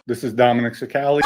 This is Dominic Sicali.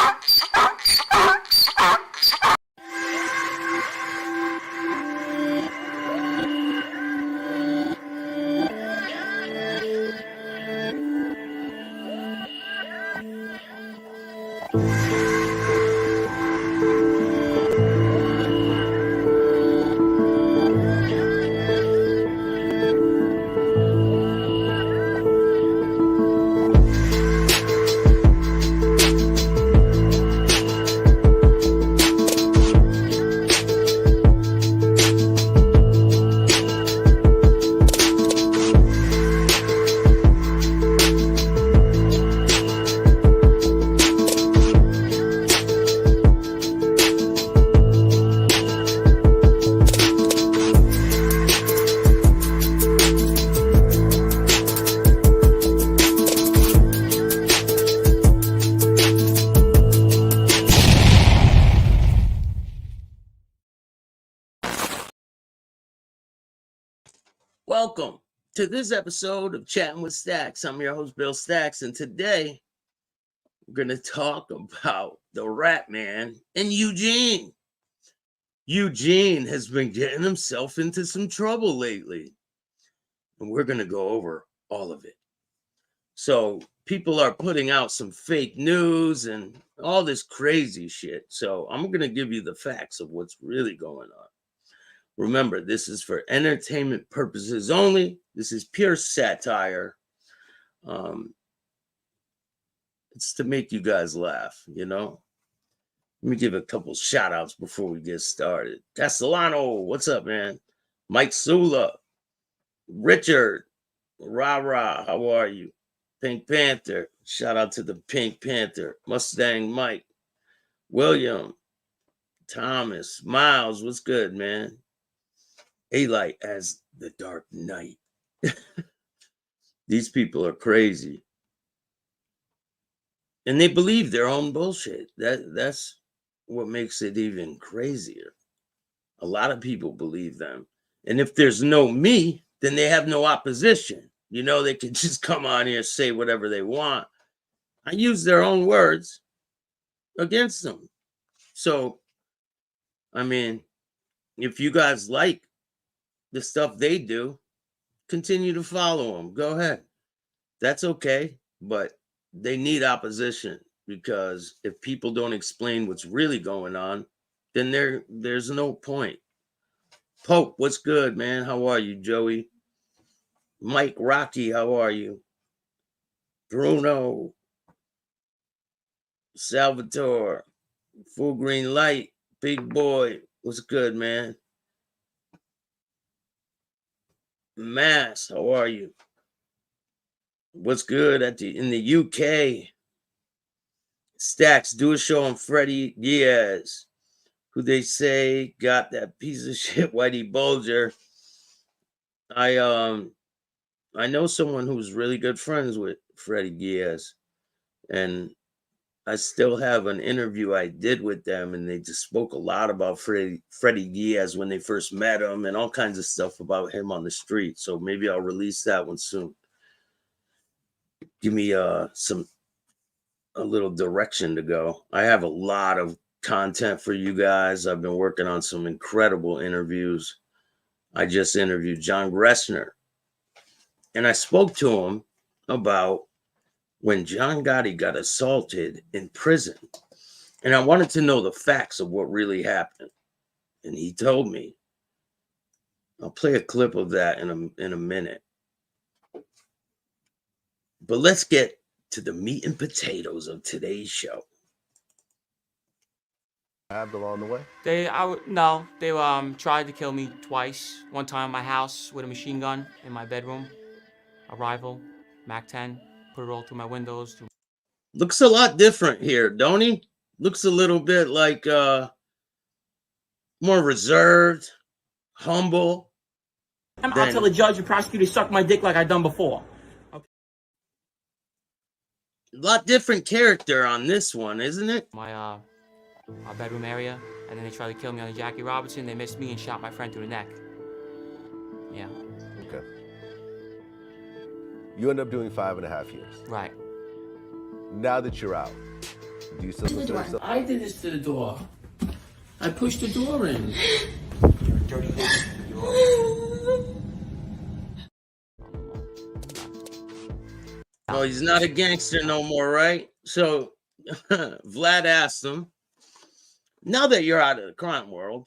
Welcome to this episode of Chatting with Staxx. I'm your host, Bill Staxx, and today we're going to talk about the RatMan and Eugene. Eugene has been getting himself into some trouble lately, and we're going to go over all of it. So people are putting out some fake news and all this crazy shit. So I'm going to give you the facts of what's really going on. Remember, this is for entertainment purposes only. This is pure satire. It's to make you guys laugh, you know? Let me give a couple shout outs before we get started. Castellano, what's up, man? Mike Sula, Richard, Rah, how are you? Pink Panther, shout out to the Pink Panther. Mustang Mike, William, Thomas, Miles, what's good, man? A-Light as the Dark Knight. These people are crazy. And they believe their own bullshit. That's what makes it even crazier. A lot of people believe them. And if there's no me, then they have no opposition. You know, they can just come on here and say whatever they want. I use their own words against them. So, I mean, if you guys like the stuff they do, continue to follow them. Go ahead. That's okay. But they need opposition, because if people don't explain what's really going on, then there's no point. Pope, what's good, man? How are you, Joey? Mike Rocky, how are you? Bruno, Salvatore, Full Green Light, Big Boy, what's good, man? Mass, how are you? What's good in the UK? Staxx, do a show on Freddie Diaz, who they say got that piece of shit Whitey Bulger. I know someone who's really good friends with Freddie Diaz, and I still have an interview I did with them, and they just spoke a lot about Freddie Diaz when they first met him, and all kinds of stuff about him on the street. So maybe I'll release that one soon. Give me a little direction to go. I have a lot of content for you guys. I've been working on some incredible interviews. I just interviewed John Gressner, and I spoke to him about when John Gotti got assaulted in prison. And I wanted to know the facts of what really happened. And he told me. I'll play a clip of that in a minute. But let's get to the meat and potatoes of today's show. Along the way? They tried to kill me twice. One time in my house with a machine gun in my bedroom. A rival, MAC-10, put it all through my windows. Looks a lot different here, don't he? Looks a little bit like more reserved, humble. I'll tell the judge and prosecutor to suck my dick like I've done before. A lot different character on this one, isn't it? My bedroom area, and then they tried to kill me on the Jackie Robinson. They missed me and shot my friend through the neck. Yeah. Okay. You end up doing 5.5 years. Right. Now that you're out, do you still consider yourself? I did this to the door. I pushed the door in. Oh, he's not a gangster no more, right? So Vlad asked him, now that you're out of the crime world,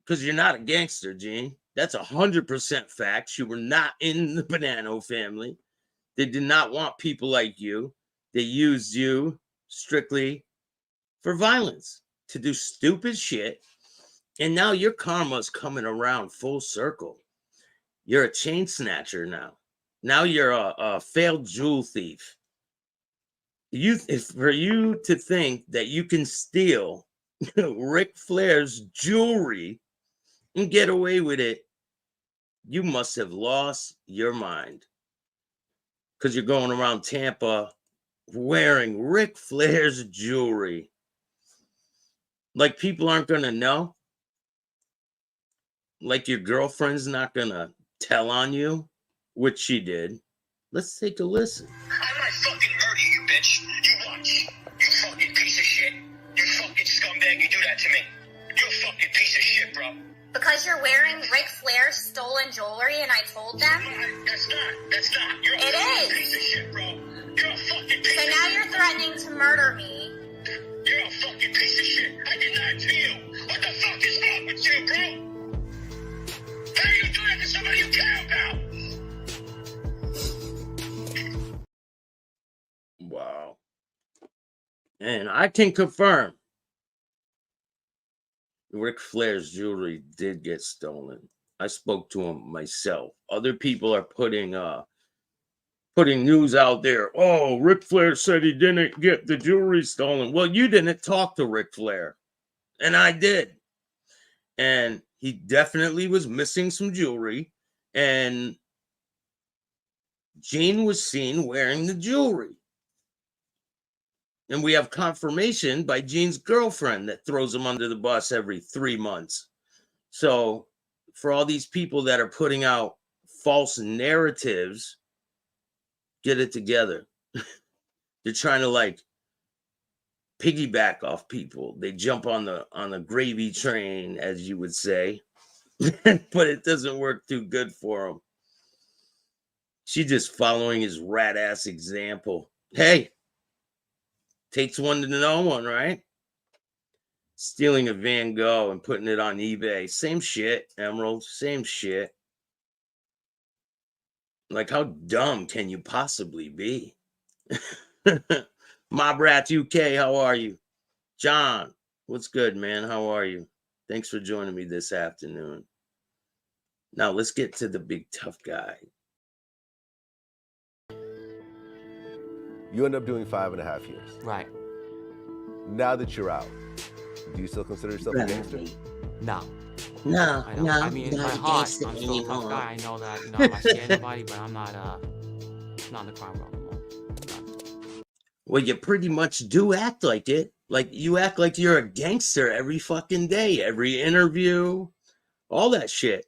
because you're not a gangster, Gene, that's 100% facts. You were not in the Bonanno family. They did not want people like you. They used you strictly for violence, to do stupid shit. And now your karma's coming around full circle. You're a chain snatcher now. Now you're a failed jewel thief. For you to think that you can steal Ric Flair's jewelry and get away with it, you must have lost your mind. Because you're going around Tampa wearing Ric Flair's jewelry. Like people aren't going to know. Like your girlfriend's not going to tell on you, which she did. Let's take a listen. I'm gonna fucking murder you, bitch. You watch. You fucking piece of shit. You fucking scumbag. You do that to me. You fucking piece of shit, bro. Because you're wearing Ric Flair's stolen jewelry and I told them? That's not. You're a It piece of shit, bro. You're a fucking piece So of now shit. you're threatening to murder me. You're a fucking piece of shit. I did that to you. What the fuck is wrong with you, bro? How do you do that to somebody you care about? Wow. And I can confirm Ric Flair's jewelry did get stolen. I spoke to him myself. Other people are putting news out there. Oh, Ric Flair said he didn't get the jewelry stolen. Well, you didn't talk to Ric Flair. And I did. And he definitely was missing some jewelry. And Gene was seen wearing the jewelry. And we have confirmation by Gene's girlfriend that throws him under the bus every 3 months. So for all these people that are putting out false narratives, get it together. They're trying to like piggyback off people. They jump on the gravy train, as you would say, but it doesn't work too good for them. She's just following his rat ass example. Hey, takes one to know one, right? Stealing a Van Gogh and putting it on eBay. Same shit, Emerald. Same shit. Like, how dumb can you possibly be? Mob Rat UK, how are you? John, what's good, man? How are you? Thanks for joining me this afternoon. Now, let's get to the big tough guy. You end up doing 5.5 years. Right. Now that you're out, do you still consider yourself a gangster? No. No, I don't. I mean, in my heart, I'm still a tough guy. I know that. You know, I'm not scared of anybody, but I'm not in the crime world anymore. Well, you pretty much do act like it. Like, you act like you're a gangster every fucking day, every interview, all that shit.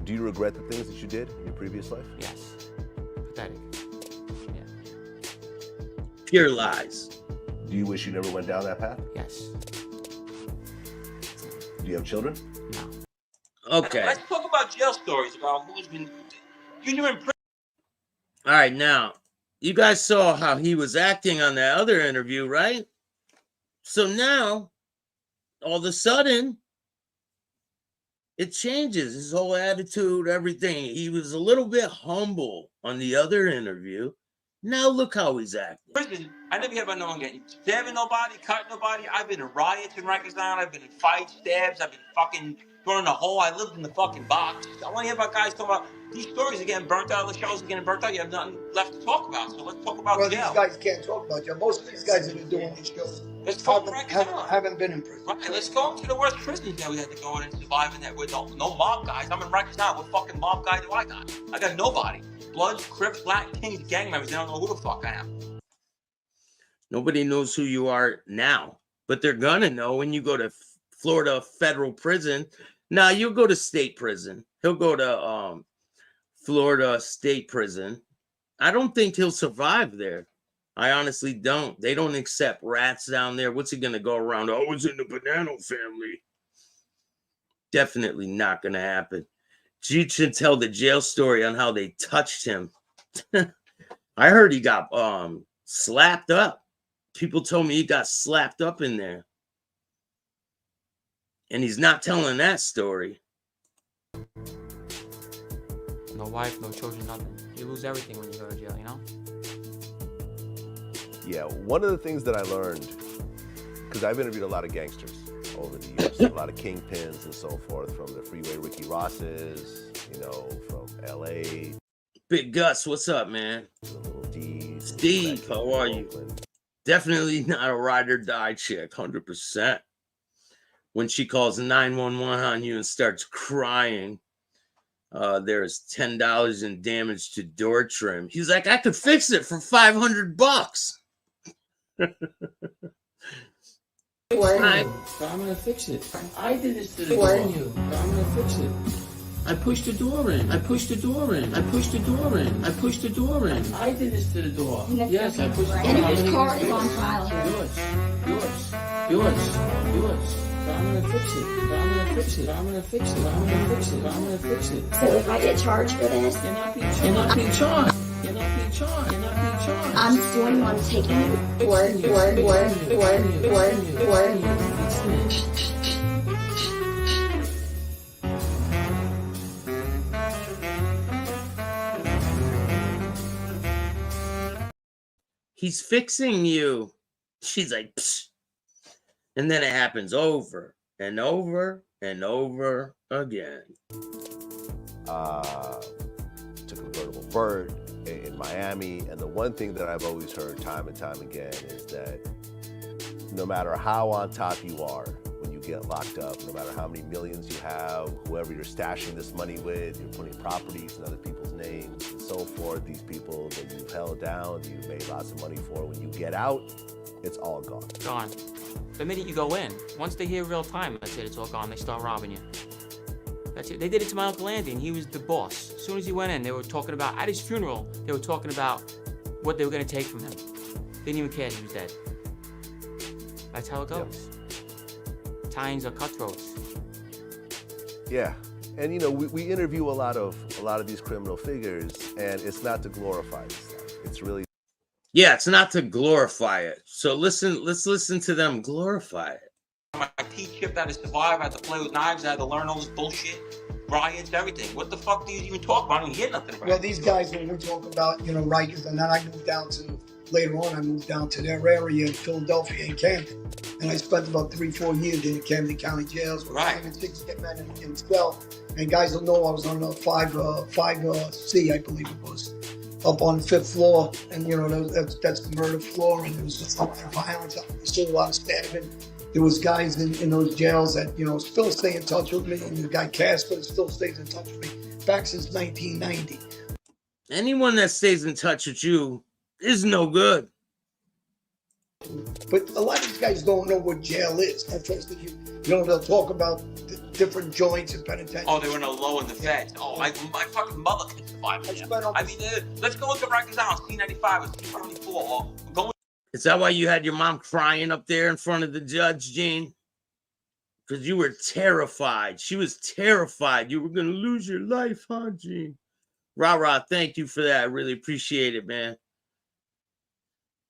Do you regret the things that you did in your previous life? Yes. Pathetic. Yeah. Pure lies. Do you wish you never went down that path? Yes. Do you have children? No. Okay. Let's talk about jail stories about who's been. You're in prison. All right, now, you guys saw how he was acting on that other interview, right? So now, all of a sudden, it changes. His whole attitude, everything. He was a little bit humble on the other interview. Now look how he's acting. Prison. I never have no one getting stabbing nobody, cutting nobody. I've been in riots in Rikers Island. I've been in fights, stabs. I've been fucking thrown in a hole. I lived in the fucking box. I want to hear about guys talking about these stories are getting burnt out. The shows are getting burnt out. You have nothing left to talk about. So let's talk about jail. These guys can't talk about jail. Most of these guys have been doing these shows. Let's talk Rikers Island. Haven't been in prison. Right, let's go into the worst prisons that we had to go in and survive in that with no mob guys. I'm in Rikers Island. What fucking mob guy do I got? I got nobody. Bloods, Crips, Latin Kings, gang members. They don't know who the fuck I am. Nobody knows who you are now, but they're gonna know when you go to Florida federal prison. Now you'll go to state prison. He'll go to Florida State Prison. I don't think he'll survive there. I honestly don't. They don't accept rats down there. What's he going to go around? Oh, I was in the Banana family. Definitely not going to happen. G should tell the jail story on how they touched him. I heard he got slapped up. People told me he got slapped up in there. And he's not telling that story. No wife, no children, nothing. You lose everything when you go to jail, you know? Yeah, one of the things that I learned, because I've interviewed a lot of gangsters over the years, a lot of kingpins and so forth, from the Freeway Ricky Rosses, you know, from LA. Big Gus, what's up, man? The Little D's. Steve, how are you? Definitely not a ride or die chick, 100%. When she calls 911 on you and starts crying, there's $10 in damage to door trim. He's like, I could fix it for $500. I'm gonna fix it. I did this to the door. I'm gonna fix it. I pushed the door in. I pushed the door in. I pushed the door in. I pushed the door in. I did this to the door. Yes, I pushed the door in. And his card is on file here. Yours. I'm gonna fix it. I'm gonna fix it. I'm gonna fix it. I'm gonna fix it. I'm gonna fix it. So if I get charged for this, You're not being charged. You're not being charged. I'm suing you on taking word. He's fixing you. She's like, psh. And then it happens over and over and over again. Took a convertible bird in Miami, and the one thing that I've always heard time and time again is that no matter how on top you are when you get locked up, no matter how many millions you have, whoever you're stashing this money with, you're putting properties in other people's names and so forth, these people that you've held down, you've made lots of money for, when you get out, it's all gone. Gone. The minute you go in, once they hear real time, that's it, it's all gone. They start robbing you. That's it. They did it to my Uncle Andy, and he was the boss. As soon as he went in, they were talking about, at his funeral, they were talking about what they were going to take from him. Didn't even care he was dead. That's how it goes. Yep. Italians are cutthroats. Yeah, and you know, we interview a lot of these criminal figures, and it's not to glorify this stuff. It's really. Yeah, it's not to glorify it. So let's listen to them glorify it. My teeth chipped, I had to survive, I had to play with knives, I had to learn all this bullshit, riots, everything. What the fuck do you even talk about? I don't hear nothing about. Well, these guys, when we're talking about, you know, Rikers, and then I moved down to, later on, I moved down to their area in Philadelphia and Camden. And I spent about 3-4 years in the Camden County jails with 5 and 6 men in cell. And guys will know I was on a 5C, I believe it was, up on the 5th floor. And, you know, that's the murder floor, and there was just a lot of violence. There was still a lot of stabbing. There was guys in those jails that, you know, still stay in touch with me. And the guy Casper still stays in touch with me back since 1990. Anyone that stays in touch with you is no good. But a lot of these guys don't know what jail is. That's what you know, they'll talk about the different joints and penitentiaries. Oh, they were in a low in the feds. Oh, my fucking mother can survive. I mean, let's go into Rikers Island, C95 or C74. Or go. Is that why you had your mom crying up there in front of the judge, Gene? Because you were terrified. She was terrified. You were going to lose your life, huh, Gene? Rah-rah, thank you for that. I really appreciate it, man.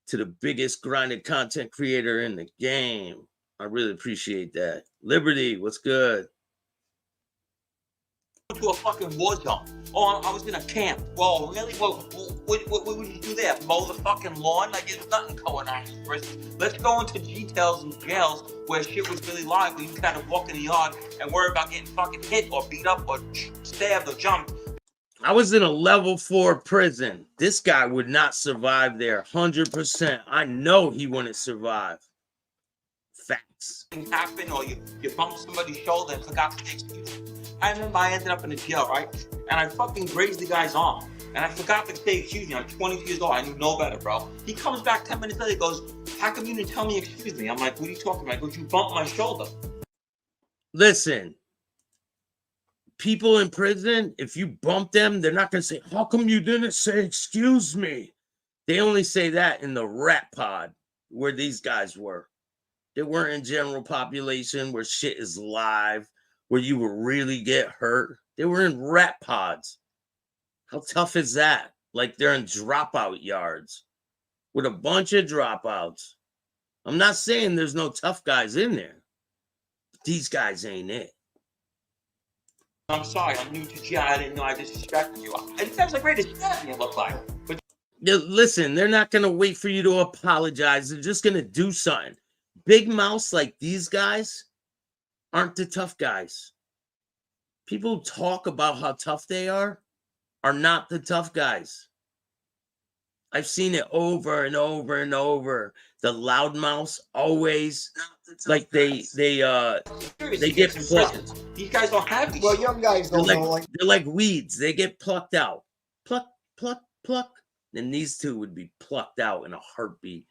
To the biggest grinded content creator in the game. I really appreciate that. Liberty, what's good? To a fucking war zone. Oh, I was in a camp. Whoa, really? What would you do there? Mow the fucking lawn? Like, there's nothing going on in this prison. Let's go into details and jails where shit was really lively. You kind of walk in the yard and worry about getting fucking hit or beat up or stabbed or jumped. I was in a level 4 prison. This guy would not survive there, 100%. I know he wouldn't survive. Facts. Things happen, or you bump somebody's shoulder and forgot to excuse him. I remember I ended up in a jail, right? And I fucking grazed the guy's arm. And I forgot to say excuse me. I'm 20 years old. I knew no better, bro. He comes back 10 minutes later. He goes, how come you didn't tell me excuse me? I'm like, what are you talking about? He goes, you bumped my shoulder. Listen. people in prison, if you bump them, they're not going to say, how come you didn't say, excuse me? They only say that in the rat pod where these guys were. They weren't in general population where shit is live, where you will really get hurt. They were in rat pods. How tough is that? Like they're in dropout yards with a bunch of dropouts. I'm not saying there's no tough guys in there. But these guys ain't it. I'm sorry, I'm new to jail. I didn't know I disrespected you. It sounds like ready to stab me, it looked like. But listen, they're not going to wait for you to apologize. They're just going to do something. Big mouths like these guys aren't the tough guys. People who talk about how tough they are not the tough guys. I've seen it over and over and over. The loudmouths always like they get plucked. These guys don't have these. Well, young guys don't know. Like they're like weeds. They get plucked out. Pluck, pluck, pluck. And these two would be plucked out in a heartbeat.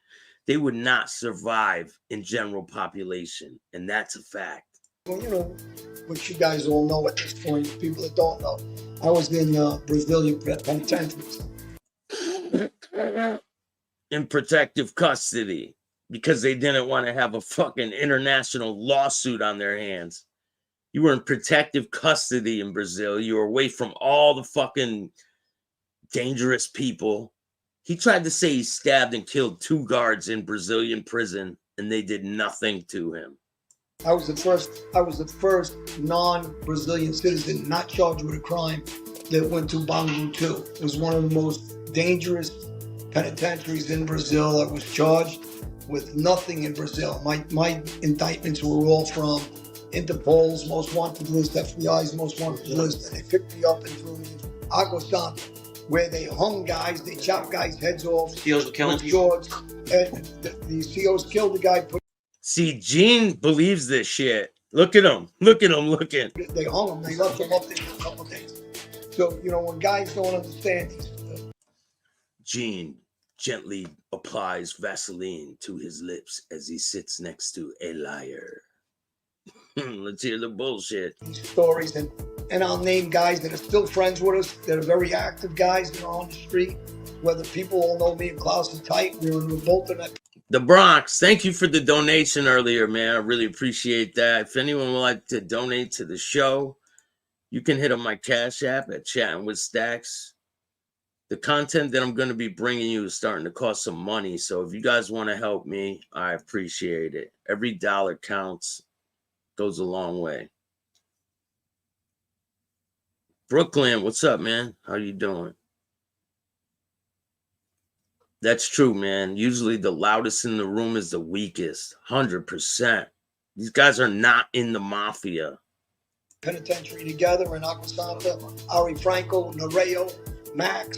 They would not survive in general population, and that's a fact. well, you know, which you guys all know at this point. People that don't know, I was in Brazilian penitentiaries. In protective custody because they didn't want to have a fucking international lawsuit on their hands. You were in protective custody in Brazil. You were away from all the fucking dangerous people. He tried to say he stabbed and killed 2 guards in Brazilian prison, and they did nothing to him. I was the first non-Brazilian citizen not charged with a crime that went to Bangu 2. It was one of the most dangerous penitentiaries in Brazil. I was charged with nothing in Brazil. My indictments were all from Interpol's most wanted list, FBI's most wanted list, and they picked me up and threw me in Agua Santa, where they hung guys, they chopped guys' heads off. COs were killing people. And the COs killed the guy. See, Gene believes this shit. Look at him. Look at him looking. They hung him. They left him up there for a couple of days. So, you know, when guys don't understand these. Gene gently applies Vaseline to his lips as he sits next to a liar. Let's hear the bullshit. These stories, and I'll name guys that are still friends with us, that are very active guys that are on the street. Whether people all know me and Klaus and Tight, we were in Bolton. The Bronx, thank you for the donation earlier, man. I really appreciate that. If anyone would like to donate to the show, you can hit up my Cash App at Chattin with Staxx. The content that I'm going to be bringing you is starting to cost some money. So if you guys want to help me, I appreciate it. Every dollar counts, goes a long way. Brooklyn, what's up, man? How you doing? That's true, man. Usually the loudest in the room is the weakest. 100%. These guys are not in the Mafia. Penitentiary together in Agua Santa, Ari Franco, Nereo, Max,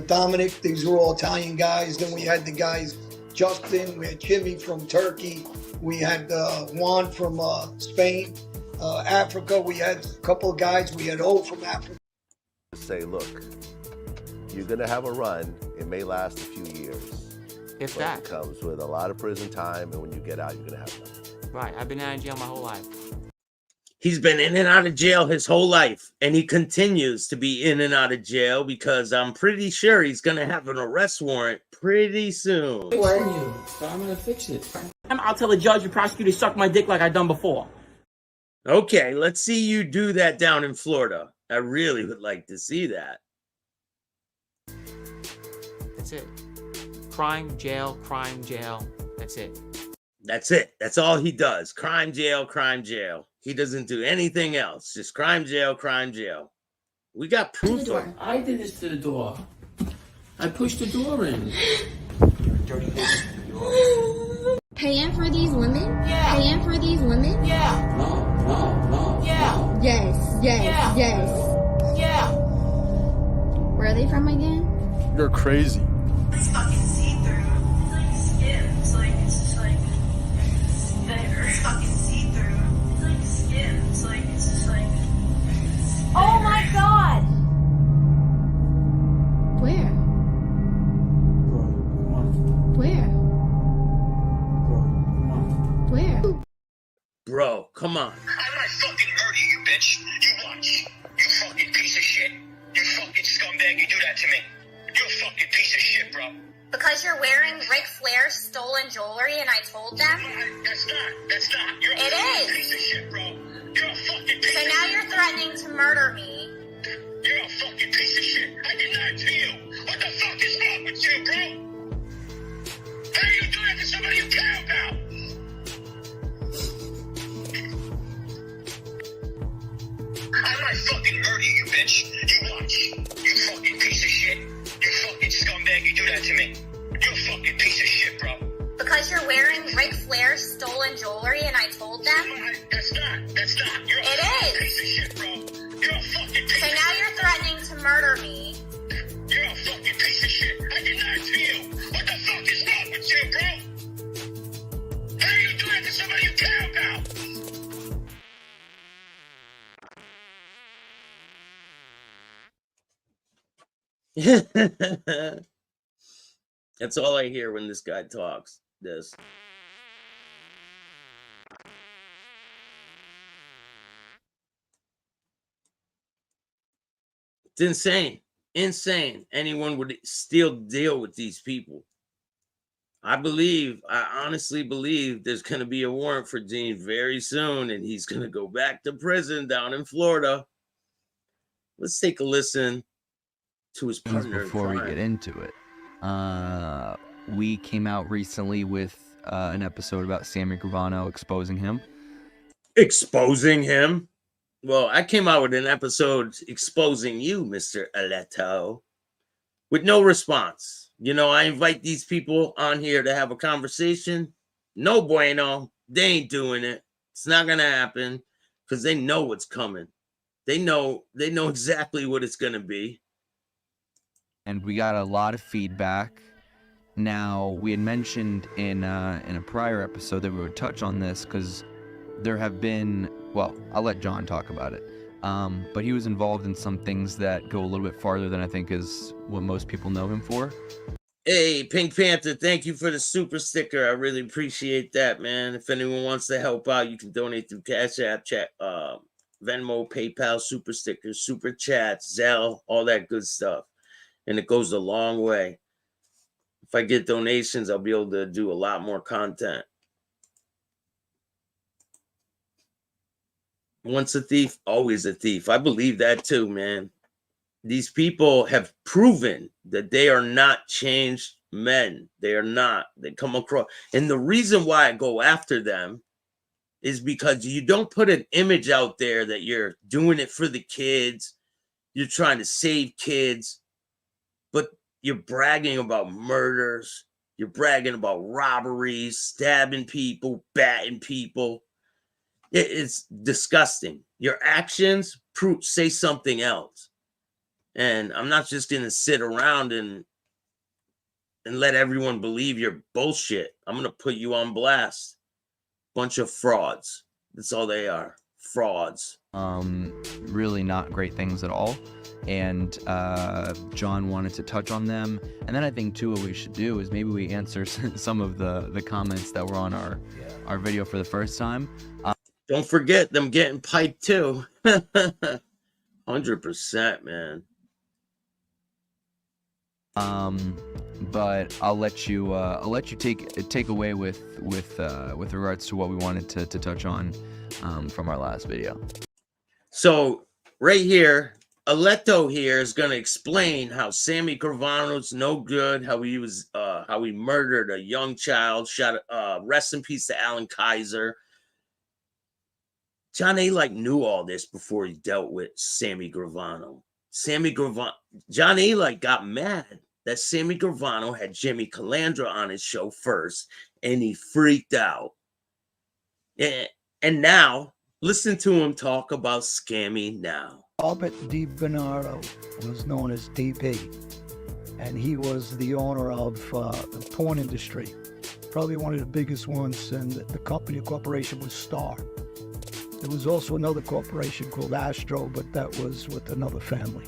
Dominic. These were all Italian guys. Then we had the guys, Justin, we had Jimmy from Turkey. We had Juan from Spain, Africa. We had a couple of guys. We had O from Africa. Say, look, you're going to have a run. It may last a few years. If but that. It comes with a lot of prison time, and when you get out, you're going to have nothing. Right. I've been out of jail my whole life. He's been in and out of jail his whole life, and he continues to be in and out of jail because I'm pretty sure he's going to have an arrest warrant pretty soon. So I'm going to fix it. I'll tell the judge and prosecutor to suck my dick like I've done before. Okay, let's see you do that down in Florida. I really would like to see that. That's it. Crime, jail, crime, jail. That's it. That's it. That's all he does. Crime, jail, crime, jail. He doesn't do anything else. Just crime, jail, crime, jail. We got proof of it. I did this to the door. I pushed the door in. Paying for these women? Yeah. Paying for these women? Yeah. No. Yeah. Yes. Yeah. Yeah. Where are they from again? You're crazy. It's fucking see-through. It's like skin. It's just like there. It's fucking see-through. It's like skin. It's just like oh my god! Where? Where? Where? Bro, come on. I might fucking murder you, bitch. You watch. You fucking piece of shit. You fucking scumbag. You do that to me. You're a fucking piece of shit, bro. Because you're wearing Ric Flair's stolen jewelry and I told them? That's not. You're a fucking piece of shit, bro. You're a fucking piece So of now shit. you're threatening to murder me. You're a fucking piece of shit. I did not to you. What the fuck is wrong with you, bro? How do you do that to somebody you care about? I might fucking murder you, bitch. You watch. You fucking piece of shit. You fucking scumbag. You do that to me. You're a fucking piece of shit, bro. Because you're wearing Ric Flair's stolen jewelry and I told them? That's not. You're a fucking piece of shit, bro. You're a fucking piece So of now shit. you're threatening to murder me. You're a fucking piece of shit. I did not to you. What the fuck is wrong with you, bro? How do you do that to somebody you care about? That's all I hear when this guy talks. This. It's insane. Insane. Anyone would still deal with these people. I honestly believe there's going to be a warrant for Gene very soon, and he's going to go back to prison down in Florida. Let's take a listen to his partner. Before we get into it, we came out recently with an episode about Sammy Gravano exposing him. Exposing him? Well, I came out with an episode exposing you, Mr. Aletto, with no response. You know, I invite these people on here to have a conversation. No bueno. They ain't doing it. It's not going to happen because they know what's coming. They know exactly what it's going to be. And we got a lot of feedback. Now, we had mentioned in a prior episode that we would touch on this because there have been, well, I'll let John talk about it. But he was involved in some things that go a little bit farther than I think is what most people know him for. Hey, Pink Panther, thank you for the super sticker. I really appreciate that, man. If anyone wants to help out, you can donate through Cash App, Venmo, PayPal, super stickers, super chats, Zelle, all that good stuff. And it goes a long way. If I get donations, I'll be able to do a lot more content. Once a thief, always a thief. I believe that too, man. These people have proven that they are not changed men. They are not. They come across. And the reason why I go after them is because you don't put an image out there that you're doing it for the kids. You're trying to save kids. But you're bragging about murders. You're bragging about robberies, stabbing people, batting people. It's disgusting. Your actions say something else. And I'm not just going to sit around and let everyone believe your bullshit. I'm going to put you on blast. Bunch of frauds. That's all they are. Frauds. Really not great things at all. And John wanted to touch on them. And then I think, too, what we should do is maybe we answer some of the comments that were on our video for the first time. Don't forget them getting piped, too. 100%, man. But I'll let you take away with regards to what we wanted to touch on from our last video. So right here, Aletto here is going to explain how Sammy Gravano's no good, how he murdered a young child, rest in peace to Alan Kaiser. John A. knew all this before he dealt with Sammy Gravano. John A. got mad that Sammy Gravano had Jimmy Calandra on his show first, and he freaked out. And now, listen to him talk about Scammy now. Albert DiBernardo was known as DB, and he was the owner of the porn industry, probably one of the biggest ones, and the corporation was Star. There was also another corporation called Astro, but that was with another family.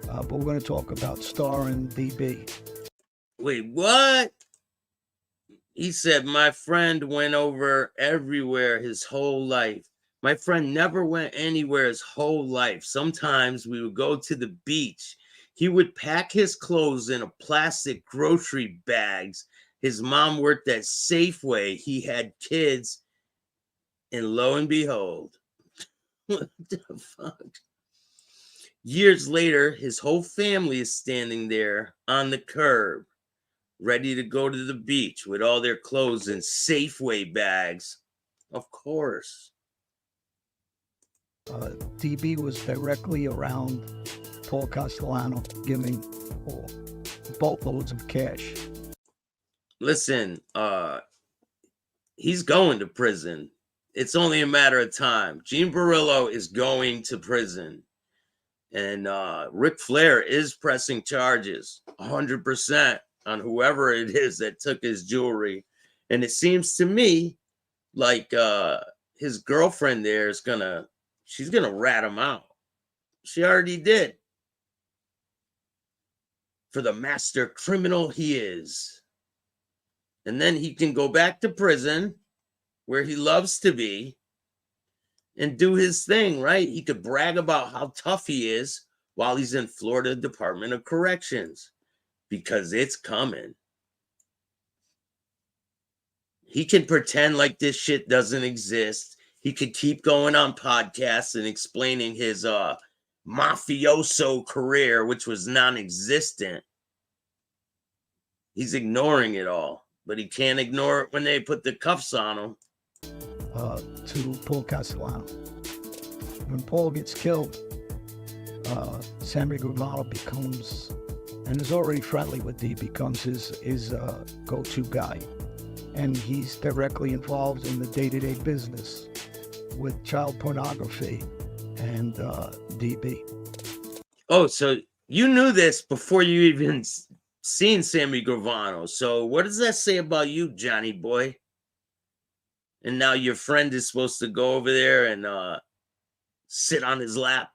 But we're going to talk about Star and DB. Wait, what? He said, my friend went over everywhere his whole life. My friend never went anywhere his whole life. Sometimes we would go to the beach. He would pack his clothes in a plastic grocery bags. His mom worked at Safeway. He had kids. And lo and behold, what the fuck? Years later, his whole family is standing there on the curb, ready to go to the beach with all their clothes in Safeway bags. Of course. DB was directly around Paul Castellano, giving boatloads of cash. Listen, he's going to prison. It's only a matter of time. Gene Borrello is going to prison. And Ric Flair is pressing charges 100% on whoever it is that took his jewelry. And it seems to me like his girlfriend there is she's gonna rat him out. She already did. For the master criminal he is. And then he can go back to prison where he loves to be and do his thing, right? He could brag about how tough he is while he's in Florida Department of Corrections, because it's coming. He can pretend like this shit doesn't exist. He could keep going on podcasts and explaining his mafioso career, which was non-existent. He's ignoring it all, but he can't ignore it when they put the cuffs on him. To Paul Castellano. When Paul gets killed, Sammy Gravano becomes, and is already friendly with D, becomes his go-to guy. And he's directly involved in the day-to-day business with child pornography and DB. Oh, so you knew this before you even seen Sammy Gravano. So what does that say about you, Johnny boy? And now your friend is supposed to go over there and sit on his lap.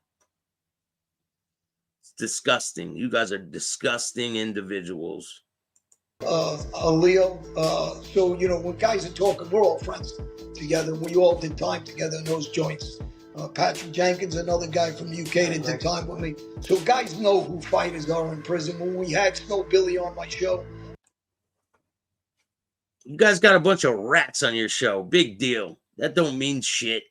It's disgusting. You guys are disgusting individuals. Leo, so, you know, when guys are talking, we're all friends together. We all did time together in those joints. Patrick Jenkins, another guy from the UK that did time with me. So guys know who fighters are in prison. When we had Snow Billy on my show, you guys got a bunch of rats on your show. Big deal. That don't mean shit.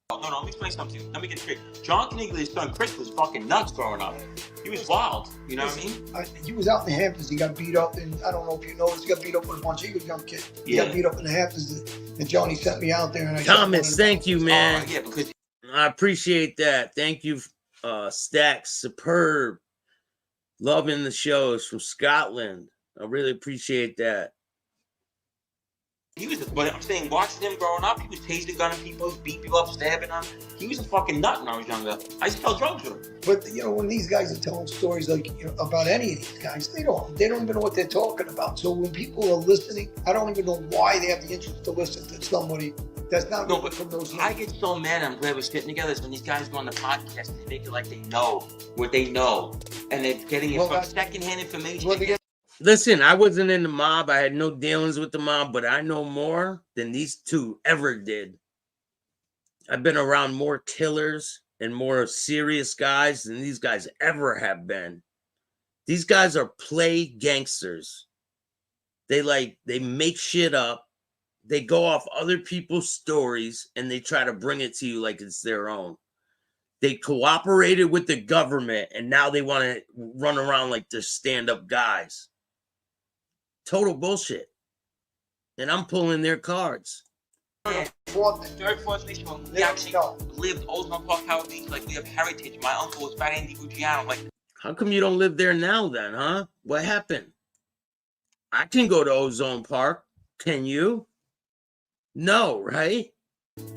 No, let me explain something to you. Let me get straight. John Caniglia's son Chris was fucking nuts growing up. He was wild. You know what I mean? He was out in the Hamptons. He got beat up, and I don't know if you noticed, he got beat up with a bunch of young kids. He got beat up in the Hamptons, and Johnny sent me out there. And Thomas, thank you, man. Yeah, because I appreciate that. Thank you, Staxx. Superb. Loving the shows from Scotland. I really appreciate that. he was, but I'm saying, watching him growing up, he was tasing gunning people, beat people up, stabbing them. He was a fucking nut when I was younger. I used to sell drugs with him. But, you know, when these guys are telling stories like, you know, about any of these guys, they don't even know what they're talking about. So when people are listening, I don't even know why they have the interest to listen to somebody that's not from those. I get so mad. I'm glad we're sitting together. Is when these guys go on the podcast and they make it like they know what they know, and they're getting it from secondhand information. Listen, I wasn't in the mob. I had no dealings with the mob, but I know more than these two ever did. I've been around more killers and more serious guys than these guys ever have been. These guys are play gangsters. They make shit up. They go off other people's stories and they try to bring it to you like it's their own. They cooperated with the government and now they want to run around like they're stand-up guys. Total bullshit. And I'm pulling their cards. Yeah. Third, fourth nation, we actually lived Ozone Park, Howard Beach, like we have heritage. My uncle was Fat Andy Eugene. Like, how come you don't live there now then, huh? What happened? I can go to Ozone Park. Can you? No, right?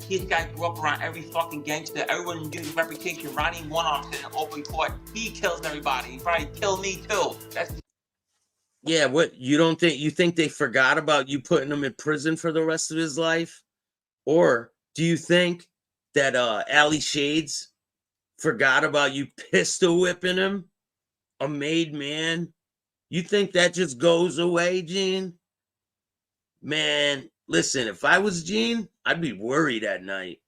This guy grew up around every fucking gangster. Everyone knew his reputation. Ronnie One-Arm sitting in open court. He kills everybody. He probably killed me too. That's. Yeah, what, you think they forgot about you putting him in prison for the rest of his life? Or do you think that Ali Shades forgot about you pistol whipping him? A made man? You think that just goes away, Gene? Man, listen, if I was Gene, I'd be worried at night.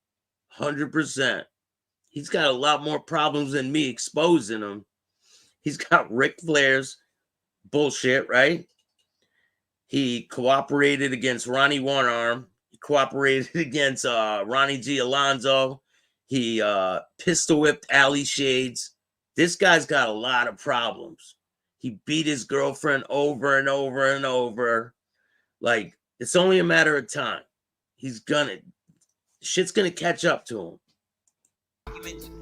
100%. He's got a lot more problems than me exposing him. He's got Ric Flair's bullshit, right? He cooperated against Ronnie One Arm. He cooperated against Ronnie G. Alonzo. He pistol whipped Ali Shades. This guy's got a lot of problems. He beat his girlfriend over and over and over. Like, it's only a matter of time. Shit's gonna catch up to him.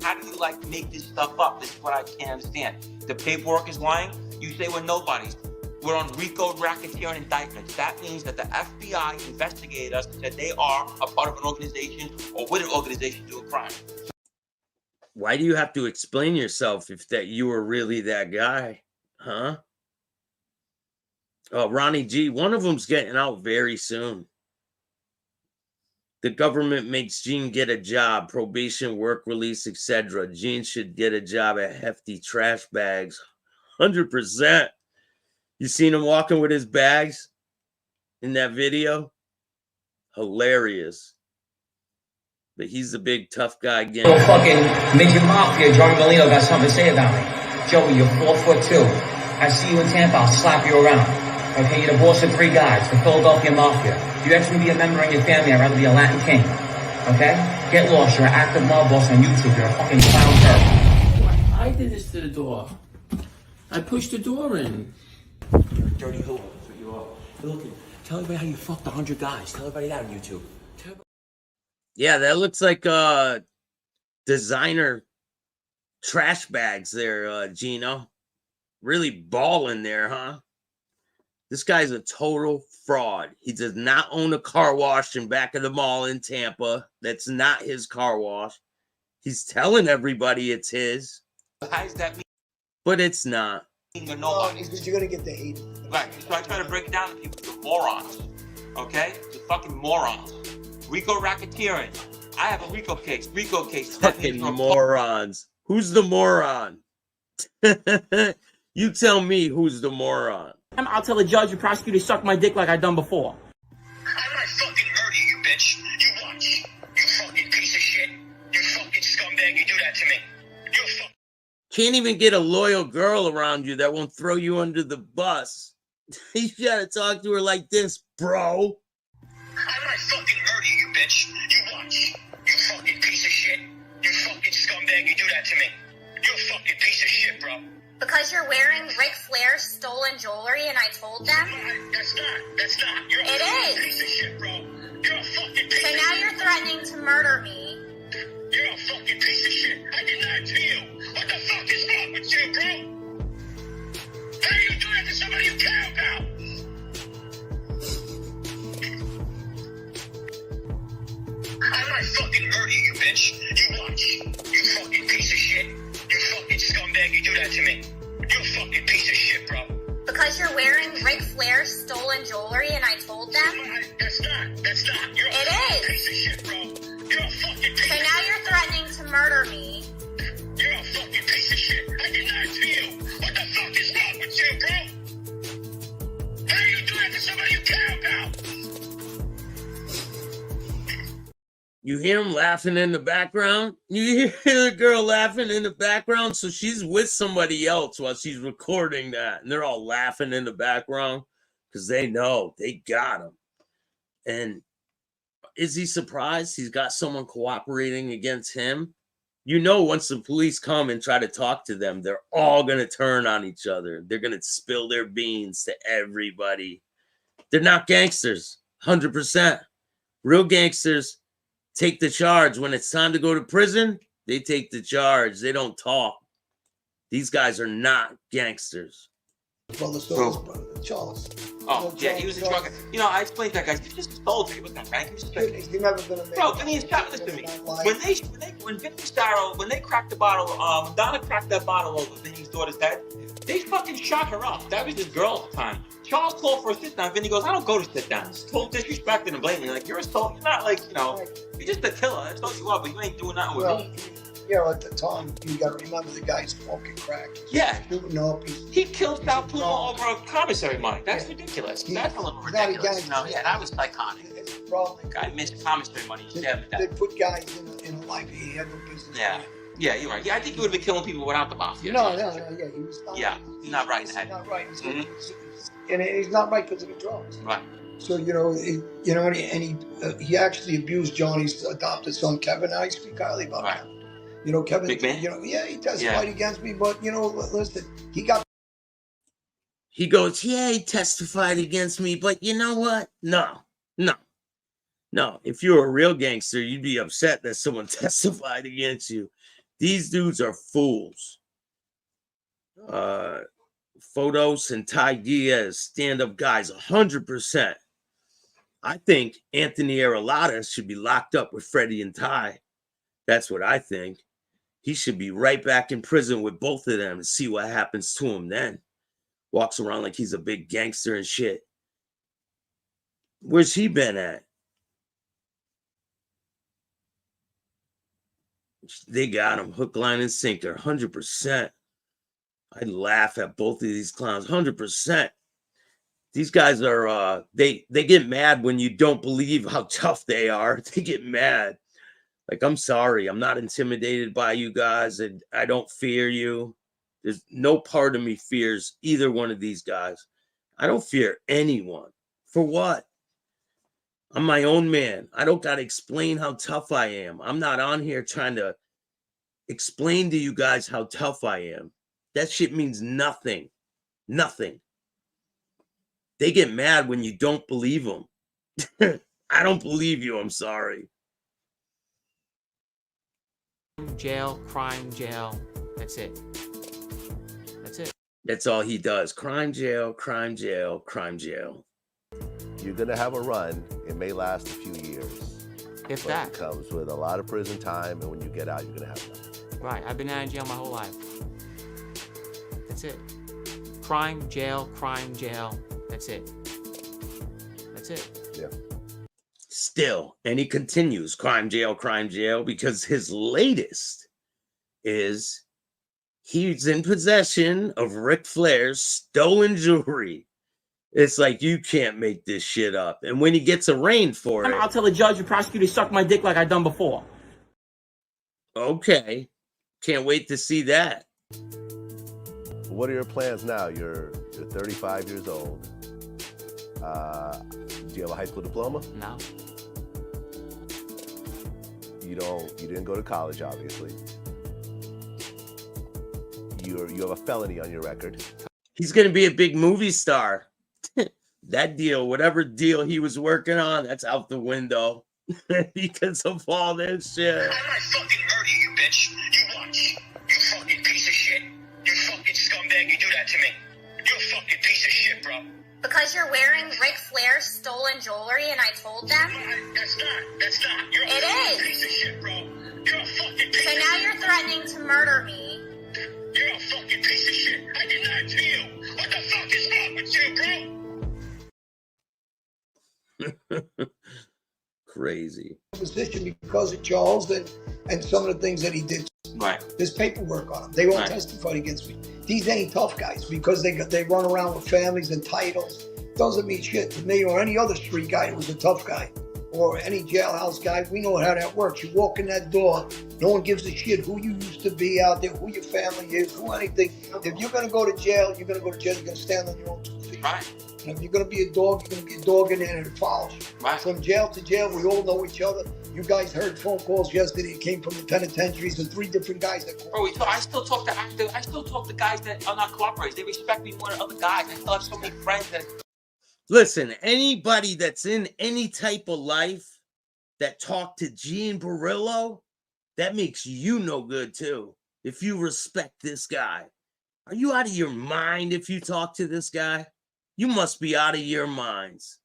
How do you like make this stuff up? This is what I can't understand. The paperwork is lying. You say we're nobodies. We're on RICO racketeering indictments. That means that the FBI investigated us and said they are a part of an organization or with an organization doing crime. Why do you have to explain yourself if that you were really that guy? Huh? Oh, Ronnie G, one of them's getting out very soon. The government makes Gene get a job, probation, work release, etc. Gene should get a job at hefty trash bags. 100%. You seen him walking with his bags in that video? Hilarious. But he's the big tough guy again. Little fucking midget Mafia, Joey Borrello got something to say about me. Joey, you're 4'2". I see you in Tampa, I'll slap you around. Okay, you're the boss of 3 guys, the Philadelphia Mafia. If you actually be a member in your family, I'd rather be a Latin king. Okay? Get lost, you're an active mob boss on YouTube, you're a fucking clown turd. I did this to the door. I pushed the door in. You're a dirty hoe. That's what you are. Look, tell everybody how you fucked 100 guys. Tell everybody that on YouTube. Yeah, that looks like designer trash bags there, Gino. Really balling there, huh? This guy's a total fraud. He does not own a car wash in back of the mall in Tampa. That's not his car wash. He's telling everybody it's his. How does that mean? But it's not. You're nobody. Because you're going to get the hate. Right. So I try to break it down to people. You're morons. Okay? You're fucking morons. RICO racketeering. I have a RICO case. RICO case. Fucking morons. Who's the moron? You tell me who's the moron. I'll tell the judge and prosecutor to suck my dick like I done before. I might fucking murder you, bitch. You watch. You fucking piece of shit. You fucking scumbag. You do that to me. You fucking... Can't even get a loyal girl around you that won't throw you under the bus. You gotta talk to her like this, bro. I might fucking murder you, bitch. You watch. You fucking piece of shit. You fucking scumbag. You do that to me. You a fucking piece of shit, bro. Because you're wearing Ric Flair's stolen jewelry and I told them? That's not. You're a fucking piece of shit, bro. You're a fucking piece of shit. So now you're threatening to murder me. You're a fucking piece of shit. I did that to you. What the fuck is wrong with you, bro? How do you do that to somebody you care about? I might fucking murder you, bitch. You watch. You fucking piece of shit. You fucking scumbag. You do that to me. You a fucking piece of shit, bro. Because you're wearing Ric Flair's stolen jewelry and I told them? That's not. You're a fucking piece of shit, bro. You're a fucking piece of shit. So now you're threatening to murder me. You're a fucking piece of shit. I did that to you. What the fuck is wrong with you, bro? How do you do that to somebody you care about? You hear him laughing in the background? You hear the girl laughing in the background? So she's with somebody else while she's recording that. And they're all laughing in the background because they know they got him. And is he surprised he's got someone cooperating against him? You know, once the police come and try to talk to them, they're all going to turn on each other. They're going to spill their beans to everybody. They're not gangsters, 100%. Real gangsters take the charge. When it's time to go to prison, they take the charge. They don't talk. These guys are not gangsters. Brother, Charles. Oh, yeah, he was a drug. You know, I explained to that guy. He just stole. He wasn't a bank. He was just like, He's never gonna make bro, Vinny and Scott, listen to me. When Vinny Starro, when they cracked the bottle, when Donna cracked that bottle over Vinny's daughter's head, they fucking shot her up. That was his girl at the time. Charles called for a sit down. Vinny goes, I don't go to sit downs. Total disrespecting and blaming. Like, you're a soul. You're not like, you know, you're just a killer. That's all you are, but you ain't doing nothing with me. you know, at the time, you got to remember the guy's smoking crack. Yeah. Shooting up. He killed Sal Puno over commissary money. That's ridiculous. That's a little ridiculous. No, yeah, that was psychotic. It's a problem. Guy missed commissary money. They put guys in a life he had no business. Yeah. Yeah, you're right. Yeah, I think he would have been killing people without the mafia. No, yeah, he was not. Yeah, he's not right in the head. He's not right. And he's not right because of the drugs. Right. So he actually abused Johnny's adopted son Kevin. I speak highly about Kevin. You know, Kevin. Big man. He testified against me, but listen, he got. He goes, yeah, he testified against me, but you know what? No. If you're a real gangster, you'd be upset that someone testified against you. These dudes are fools. Fodos and Ty Diaz, stand-up guys, 100%. I think Anthony Arellata should be locked up with Freddie and Ty. That's what I think. He should be right back in prison with both of them and see what happens to him then. Walks around like he's a big gangster and shit. Where's he been at? They got him hook, line, and sinker, 100%. I laugh at both of these clowns, 100%. These guys are, they get mad when you don't believe how tough they are. They get mad. Like, I'm sorry, I'm not intimidated by you guys, and I don't fear you. There's no part of me fears either one of these guys. I don't fear anyone. For what? I'm my own man. I don't got to explain how tough I am. I'm not on here trying to explain to you guys how tough I am. That shit means nothing. Nothing. They get mad when you don't believe them. I don't believe you. I'm sorry. Jail, crime, jail. That's it. That's it. That's all he does. Crime, jail, crime, jail, crime, jail. You're going to have a run. It may last a few years. If but that. It comes with a lot of prison time, and when you get out, you're going to have nothing. Right. I've been out of jail my whole life. That's it. Crime, jail, crime, jail. That's it. That's it. Yeah. Still, and he continues, crime, jail, because his latest is he's in possession of Ric Flair's stolen jewelry. It's like, you can't make this shit up. And when he gets arraigned for it... I'll tell the judge and prosecutor to suck my dick like I've done before. Okay. Can't wait to see that. What are your plans now? You're 35 years old. Do you have a high school diploma? No. You didn't go to college, obviously. You have a felony on your record. He's going to be a big movie star. That deal, whatever deal he was working on, that's out the window because of all this shit. I might fucking murder you, bitch. You watch. You fucking piece of shit. You fucking scumbag. You do that to me. You're a fucking piece of shit, bro. Because you're wearing Ric Flair's stolen jewelry and I told them? That's not. You're a fucking piece of shit, bro. You're a fucking piece of shit. So now you're threatening to murder me. You're a fucking piece of shit. I did not to you. What the fuck is wrong with you, bro? Crazy. Position because of Charles and some of the things that he did. Right. There's paperwork on them. They all testified against me. These ain't tough guys because they run around with families and titles. Doesn't mean shit to me or any other street guy who was a tough guy or any jailhouse guy. We know how that works. You walk in that door, no one gives a shit who you used to be out there, who your family is, who anything. If you're gonna go to jail, you're gonna go to jail. You're gonna stand on your own 2 feet. Right. And if you're gonna be a dog, you're gonna be a dog in there and it follows you. Right. From jail to jail, we all know each other. You guys heard phone calls yesterday. It came from the penitentiaries and 3 different guys that called. Bro, I still talk to guys that are not cooperating. They respect me more than other guys. I still have so many friends that. Listen, anybody that's in any type of life that talked to Gene Borrello, that makes you no good too. If you respect this guy, are you out of your mind if you talk to this guy? You must be out of your minds.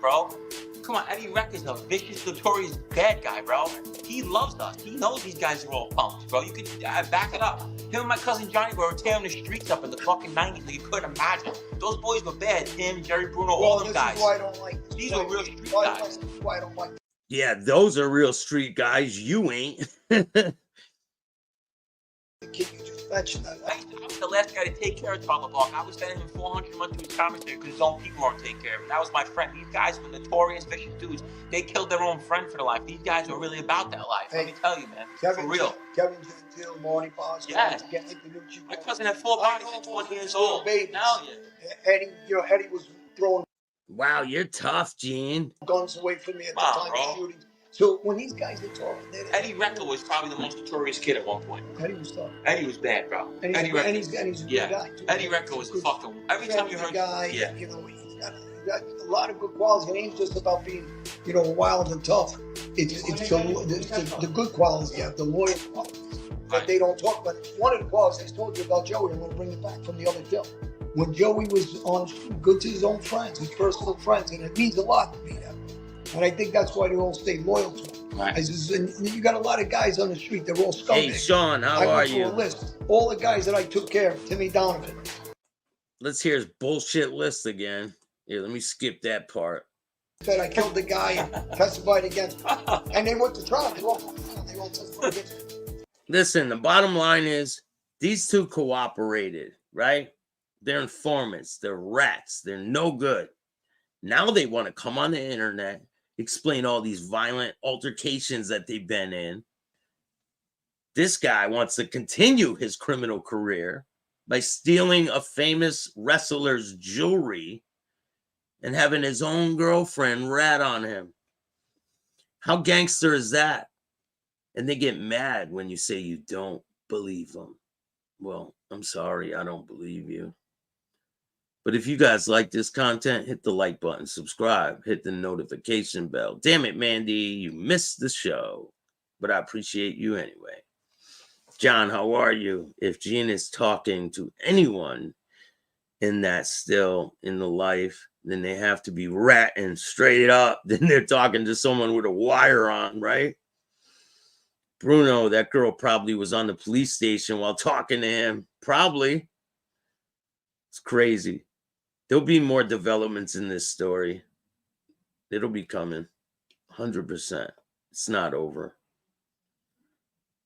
Bro, come on, Eddie Reck is a vicious, notorious bad guy, bro. He loves us. He knows these guys are all punks, bro. You can back it up. Him and my cousin Johnny were tearing the streets up in the fucking 90s. Like you couldn't imagine. Those boys were bad. Him, Jerry Bruno, all them guys. Why I don't like this. These are real street guys. Why I don't like this. Yeah, those are real street guys. You ain't. kid you just mentioned. I was the last guy to take care of Tyler Barker. I was sending him $400 a month to his commentary because his own people weren't taking care of him. That was my friend. These guys were notorious vicious dudes. They killed their own friend for the life. These guys were really about that life. Let me tell you, man. For real. Kevin Gentile, Marty Bosco. Yes. My cousin had 4 bodies at 20 years old. Hell yeah. Eddie was throwing Wow, you're tough, Gene. guns away from me at the Wow, time bro. of shooting. So when these guys are talking, Eddie Reckel was probably the most notorious kid at one point. Eddie was tough. Eddie was bad, bro. And Eddie Reckel. he's a good Yeah. guy too. Eddie Reckel was a fucking. Every time you heard, guy, yeah. you know, he's got a lot of good qualities. It ain't just about being, you know, wild and tough. It's the good qualities. Yeah, the loyal qualities that they don't talk about. One of the qualities I told you about Joey, I'm going to bring it back from the other show. When Joey was good to his own friends, his personal friends, and it means a lot to me now. And I think that's why they all stay loyal to him. Right. And you got a lot of guys on the street, they're all scumbags. Hey, Sean, how I are went through you? a list. All the guys that I took care of, Timmy Donovan. Let's hear his bullshit list again. Here, let me skip that part. Said I killed the guy and testified against him. And they went to trial. They all testified against him. Listen, the bottom line is these two cooperated, right? They're informants. They're rats. They're no good. Now they want to come on the internet, explain all these violent altercations that they've been in. This guy wants to continue his criminal career by stealing a famous wrestler's jewelry and having his own girlfriend rat on him. How gangster is that? And they get mad when you say you don't believe them. Well, I'm sorry, I don't believe you. But if you guys like this content, hit the like button, subscribe, hit the notification bell. Damn it, Mandy, you missed the show. But I appreciate you anyway. John, how are you? If Gene is talking to anyone in that still in the life, then they have to be ratting straight up. Then they're talking to someone with a wire on, right? Bruno, that girl probably was on the police station while talking to him. Probably. It's crazy. There'll be more developments in this story. It'll be coming. 100%. It's not over.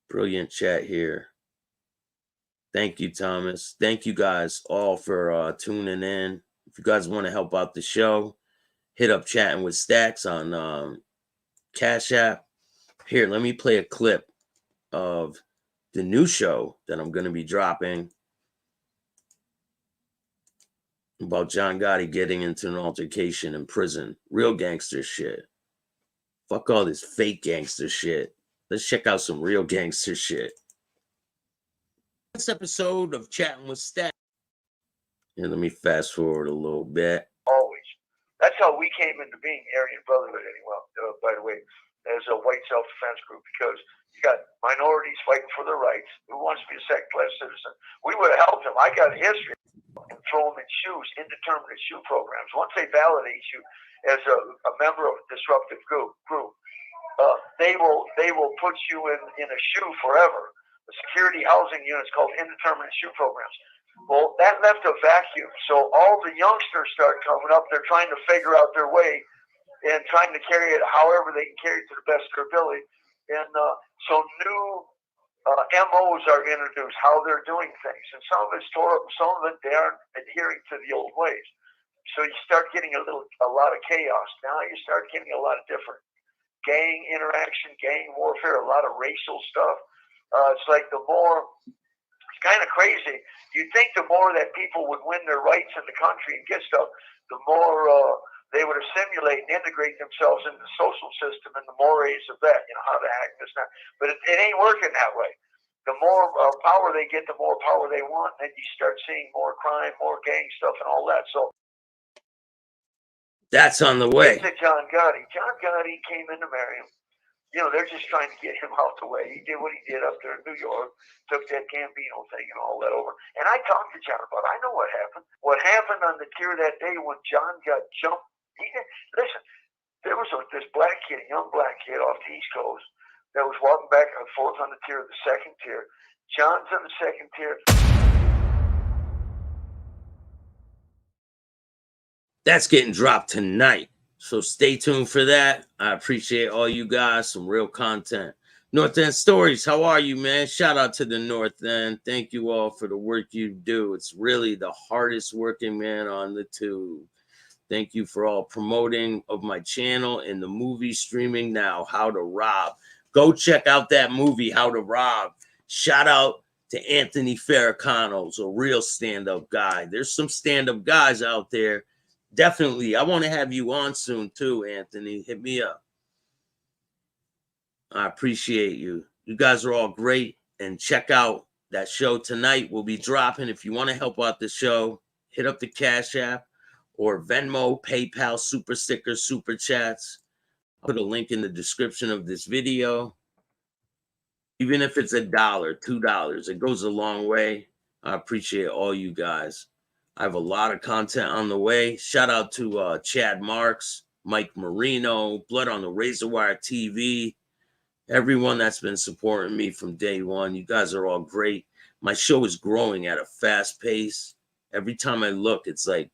Brilliant chat here. Thank you, Thomas. Thank you guys all for tuning in. If you guys want to help out the show, hit up Chatting with Staxx on Cash App. Here, let me play a clip of the new show that I'm going to be dropping about John Gotti getting into an altercation in prison. Real gangster shit. Fuck all this fake gangster shit. Let's check out some real gangster shit. This episode of Chatting with Staxx. And let me fast forward a little bit. Always. That's how we came into being Aryan Brotherhood, anyway, by the way, as a white self-defense group, because you got minorities fighting for their rights. Who wants to be a second-class citizen? We would have helped them. I got a history and throw them in shoes, indeterminate shoe programs. Once they validate you as a member of a disruptive group, they will put you in a shoe forever. The security housing units called indeterminate shoe programs. Well, that left a vacuum. So all the youngsters start coming up. They're trying to figure out their way and trying to carry it however they can carry it to the best of their ability. And so new MOs are introduced, how they're doing things. And some of it's tore up, and some of it they aren't adhering to the old ways. So you start getting a lot of chaos. Now you start getting a lot of different gang interaction, gang warfare, a lot of racial stuff. It's like it's kind of crazy. You'd think the more that people would win their rights in the country and get stuff, the more they would assimilate and integrate themselves into the social system and the mores of that, how to act, this and that. But it ain't working that way. The more power they get, the more power they want, and you start seeing more crime, more gang stuff, and all that. So that's on the way. To John Gotti. John Gotti came in to marry him. They're just trying to get him out the way. He did what he did up there in New York, took that Gambino thing and all that over. And I talked to John about it. I know what happened. What happened on the tier that day when John got jumped. Listen, there was this black kid, a young black kid off the East Coast that was walking back and forth on the tier, the second tier. John's on the second tier. That's getting dropped tonight. So stay tuned for that. I appreciate all you guys. Some real content. North End Stories, how are you, man? Shout out to the North End. Thank you all for the work you do. It's really the hardest working man on the tube. Thank you for all promoting of my channel and the movie streaming now, How to Rob. Go check out that movie, How to Rob. Shout out to Anthony Farrakano's a real stand-up guy. There's some stand-up guys out there. Definitely. I want to have you on soon too, Anthony. Hit me up. I appreciate you. You guys are all great. And check out that show tonight. We'll be dropping. If you want to help out the show, hit up the Cash App or Venmo, PayPal, Super Stickers, Super Chats. I'll put a link in the description of this video. Even if it's $1, $2, it goes a long way. I appreciate all you guys. I have a lot of content on the way. Shout out to Chad Marks, Mike Marino, Blood on the Razor Wire TV, everyone that's been supporting me from day one. You guys are all great. My show is growing at a fast pace. Every time I look, it's like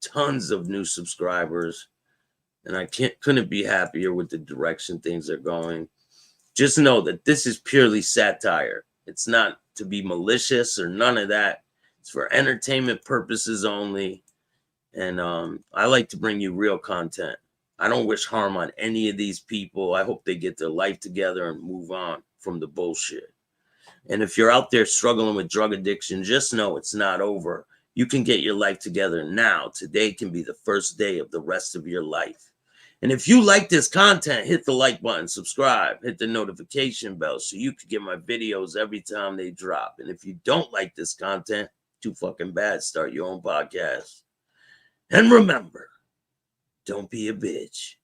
tons of new subscribers, and I couldn't be happier with the direction things are going. Just know that this is purely satire. It's not to be malicious or none of that. It's for entertainment purposes only, and I like to bring you real content. I don't wish harm on any of these people. I hope they get their life together and move on from the bullshit. And if you're out there struggling with drug addiction, just know it's not over. You can get your life together now. Today can be the first day of the rest of your life. And if you like this content, hit the like button, subscribe, hit the notification bell so you can get my videos every time they drop. And if you don't like this content, too fucking bad, start your own podcast. And remember, don't be a bitch.